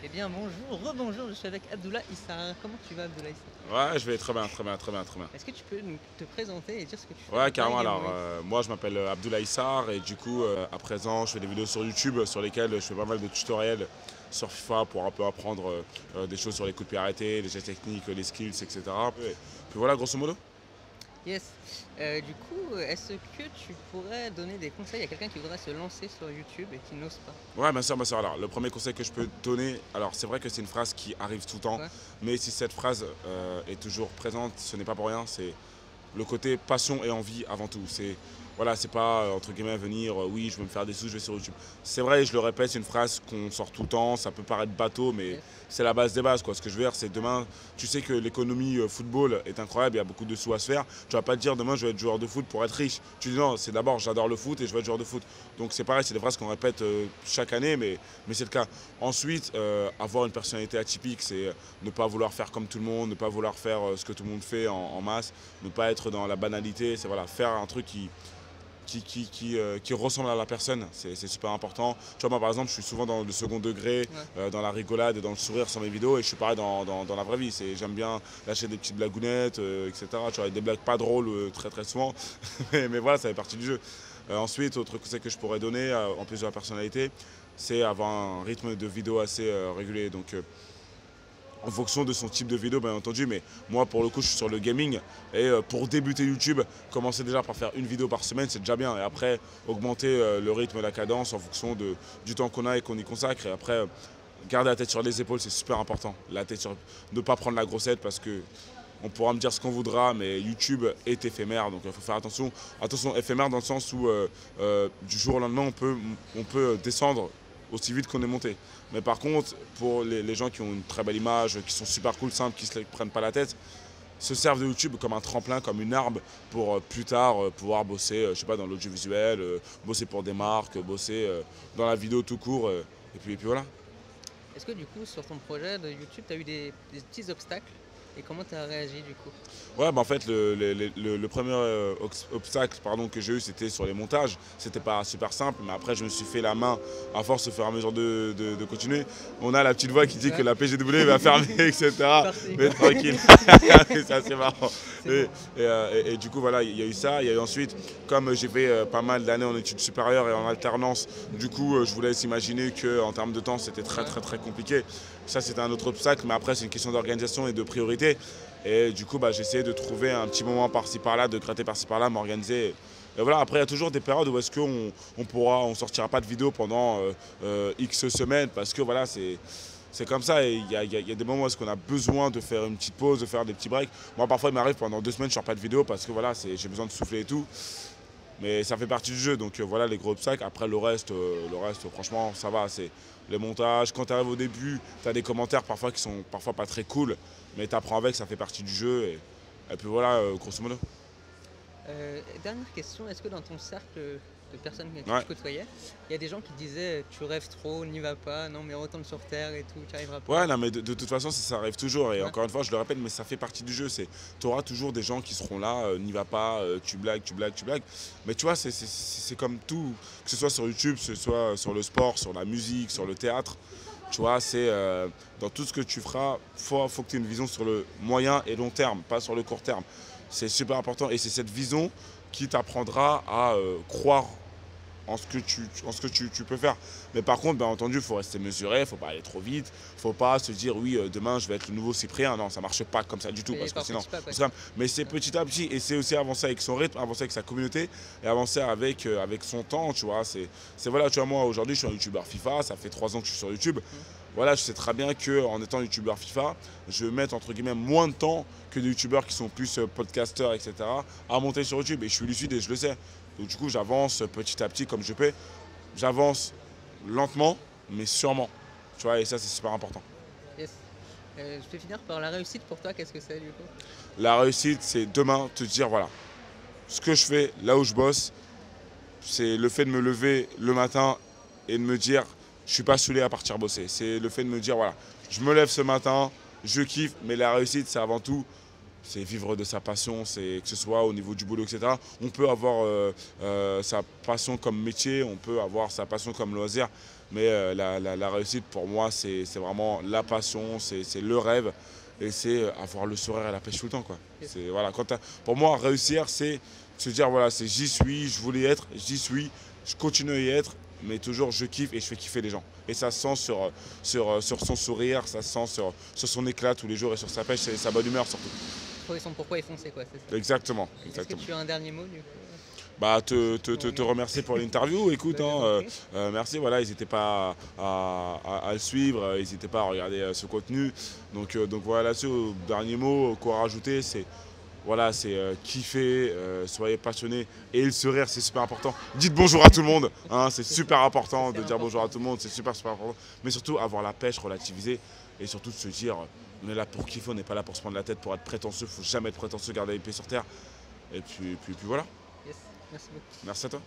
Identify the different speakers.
Speaker 1: Eh bien bonjour, rebonjour, je suis avec Abdullah Issa. Comment tu vas Abdullah Issa?
Speaker 2: Ouais, je vais très bien, très bien, très bien, très bien.
Speaker 1: Est-ce que tu peux te présenter et dire ce que tu fais
Speaker 2: Ouais,
Speaker 1: dans les
Speaker 2: carrément.
Speaker 1: Game
Speaker 2: Alors,
Speaker 1: Boys?
Speaker 2: moi, je m'appelle Abdoulaye Sarr et du coup, à présent, je fais des vidéos sur YouTube sur lesquelles je fais pas mal de tutoriels sur FIFA pour un peu apprendre des choses sur les coups de pied arrêtés, les gestes techniques, les skills, etc. Et puis voilà, grosso modo.
Speaker 1: Yes. Du coup, est-ce que tu pourrais donner des conseils à quelqu'un qui voudrait se lancer sur YouTube et qui n'ose pas?
Speaker 2: Ouais, bien sûr, bien sûr. Alors, le premier conseil que je peux te donner, alors c'est vrai que c'est une phrase qui arrive tout le temps,
Speaker 1: Ouais.
Speaker 2: mais si cette phrase est toujours présente, ce n'est pas pour rien. C'est le côté passion et envie avant tout. C'est voilà, c'est pas entre guillemets venir oui, je veux me faire des sous, je vais sur YouTube. C'est vrai, je le répète, c'est une phrase qu'on sort tout le temps, ça peut paraître bateau mais
Speaker 1: Yes.
Speaker 2: c'est la base des bases quoi. Ce que je veux dire, c'est demain, tu sais que l'économie football est incroyable, il y a beaucoup de sous à se faire. Tu vas pas te dire demain je vais être joueur de foot pour être riche. Tu dis non, c'est d'abord j'adore le foot et je vais être joueur de foot. Donc c'est pareil, c'est des phrases qu'on répète chaque année mais c'est le cas. Ensuite, avoir une personnalité atypique, c'est ne pas vouloir faire comme tout le monde, ne pas vouloir faire ce que tout le monde fait en masse, ne pas être dans la banalité, c'est voilà, faire un truc qui ressemble à la personne, c'est super important. Tu vois, moi par exemple, je suis souvent dans le second degré,
Speaker 1: Ouais.
Speaker 2: dans la rigolade et dans le sourire sur mes vidéos, et je suis pareil dans la vraie vie. J'aime bien lâcher des petites blagounettes, etc. Tu vois, avec des blagues pas drôles très très souvent, mais voilà, ça fait partie du jeu. Ensuite, autre conseil que je pourrais donner, en plus de la personnalité, c'est avoir un rythme de vidéo assez régulier. Donc, en fonction de son type de vidéo bien entendu, mais moi pour le coup je suis sur le gaming et pour débuter YouTube, commencer déjà par faire une vidéo par semaine c'est déjà bien et après augmenter le rythme et la cadence en fonction du temps qu'on a et qu'on y consacre et après garder la tête sur les épaules c'est super important, la tête sur... ne pas prendre la grossette parce que on pourra me dire ce qu'on voudra mais YouTube est éphémère donc il faut faire attention, attention éphémère dans le sens où du jour au lendemain on peut descendre aussi vite qu'on est monté. Mais par contre, pour les gens qui ont une très belle image, qui sont super cool, simples, qui ne se prennent pas la tête, se servent de YouTube comme un tremplin, comme une arme pour plus tard pouvoir bosser, je sais pas, dans l'audiovisuel, bosser pour des marques, bosser dans la vidéo tout court. Et puis voilà.
Speaker 1: Est-ce que du coup, sur ton projet de YouTube, tu as eu des petits obstacles et comment tu as réagi du coup?
Speaker 2: Ouais, bah en fait, le premier obstacle pardon, que j'ai eu, c'était sur les montages. C'était pas super simple, mais après, je me suis fait la main à force au fur et à mesure de continuer. On a la petite voix qui dit que
Speaker 1: Ouais.
Speaker 2: la PGW va fermer,
Speaker 1: C'est
Speaker 2: etc.
Speaker 1: parti.
Speaker 2: Mais tranquille, c'est assez marrant.
Speaker 1: C'est
Speaker 2: Et,
Speaker 1: bon.
Speaker 2: et du coup, voilà, il y a eu ça. Il y a eu ensuite, comme j'ai fait pas mal d'années en études supérieures et en alternance, du coup, je vous laisse imaginer qu'en termes de temps, c'était très,
Speaker 1: Ouais.
Speaker 2: très, très compliqué. Ça, c'était un autre obstacle, mais après, c'est une question d'organisation et de priorité. Et du coup, bah, j'ai essayé de trouver un petit moment par-ci par-là, de gratter par-ci par-là, m'organiser. Et voilà, après, il y a toujours des périodes où est-ce qu'on on sortira pas de vidéo pendant X semaines parce que voilà, c'est comme ça. Et il y a des moments où est-ce qu'on a besoin de faire une petite pause, de faire des petits breaks. Moi, parfois, il m'arrive pendant 2 semaines, je sors pas de vidéo parce que voilà, j'ai besoin de souffler et tout. Mais ça fait partie du jeu, donc voilà les gros obstacles. Après, le reste franchement, ça va. C'est les montages. Quand tu arrives au début, tu as des commentaires parfois qui sont parfois pas très cool, mais tu apprends avec, ça fait partie du jeu. Et puis voilà, grosso modo.
Speaker 1: Dernière question, est-ce que dans ton cercle de personnes que
Speaker 2: Ouais.
Speaker 1: tu côtoyais, il y a des gens qui disaient tu rêves trop, n'y va pas, non mais retourne sur Terre et tout, tu n'y arriveras pas?
Speaker 2: Ouais, non, mais de toute façon, ça arrive toujours. Et
Speaker 1: Ouais.
Speaker 2: encore une fois, je le répète, mais ça fait partie du jeu. Tu auras toujours des gens qui seront là, n'y va pas, tu blagues, tu blagues, tu blagues. Mais tu vois, c'est comme tout, que ce soit sur YouTube, que ce soit sur le sport, sur la musique, sur le théâtre. Tu vois, c'est dans tout ce que tu feras, faut que tu aies une vision sur le moyen et long terme, pas sur le court terme. C'est super important et c'est cette vision qui t'apprendra à croire en ce que tu peux faire. Mais par contre, bien entendu, il faut rester mesuré, il ne faut pas aller trop vite, il ne faut pas se dire oui, demain je vais être le nouveau Cyprien. Non, ça ne marche pas comme ça du tout,
Speaker 1: Mais
Speaker 2: parce que
Speaker 1: par
Speaker 2: sinon,
Speaker 1: petits pas quoi.
Speaker 2: mais c'est petit à petit, et c'est aussi avancer avec son rythme, avancer avec sa communauté, et avancer avec son temps, tu vois. Voilà, tu vois, moi aujourd'hui je suis un youtubeur FIFA, ça fait 3 ans que je suis sur YouTube. Voilà, je sais très bien qu'en étant youtubeur FIFA, je vais mettre entre guillemets moins de temps que des youtubeurs qui sont plus podcasteurs, etc., à monter sur YouTube. Et je suis lucide et je le sais. Donc du coup, j'avance petit à petit comme je peux. J'avance lentement, mais sûrement. Tu vois, et ça, c'est super important.
Speaker 1: Yes. Je vais finir par la réussite pour toi, qu'est-ce que c'est du coup?
Speaker 2: La réussite, c'est demain te dire, voilà, ce que je fais, là où je bosse, c'est le fait de me lever le matin et de me dire, je suis pas saoulé à partir bosser. C'est le fait de me dire, voilà, je me lève ce matin, je kiffe, mais la réussite, c'est avant tout c'est vivre de sa passion, c'est que ce soit au niveau du boulot, etc. On peut avoir sa passion comme métier, on peut avoir sa passion comme loisir, Mais la réussite, pour moi, c'est vraiment la passion, c'est le rêve. Et c'est avoir le sourire et la pêche tout le temps, quoi. Voilà, pour moi, réussir, c'est se dire, voilà, c'est j'y suis, je voulais être, j'y suis, je continue à y être, mais toujours je kiffe et je fais kiffer les gens. Et ça se sent sur son sourire, ça se sent sur son éclat tous les jours et sur sa pêche et sa bonne humeur surtout.
Speaker 1: Trouver son pourquoi et foncer, quoi, c'est ça.
Speaker 2: Exactement.
Speaker 1: Est-ce que tu as un dernier mot, du coup?
Speaker 2: Bah, te remercier pour l'interview. Écoute,
Speaker 1: Bah,
Speaker 2: merci. Voilà, n'hésitez pas à le suivre, n'hésitez pas à regarder ce contenu. Donc voilà, là-dessus, dernier mot, quoi rajouter, c'est voilà, kiffer, soyez passionnés. Et le sourire, c'est super important. Dites bonjour à tout le monde, hein, c'est super important de dire bonjour à tout le monde, c'est super important. Mais surtout, avoir la pêche, relativiser et surtout de se dire, on est là pour kiffer, on n'est pas là pour se prendre la tête, pour être prétentieux. Il ne faut jamais être prétentieux, garder les pieds sur terre. Et puis voilà.
Speaker 1: Yes, merci beaucoup.
Speaker 2: Merci à toi.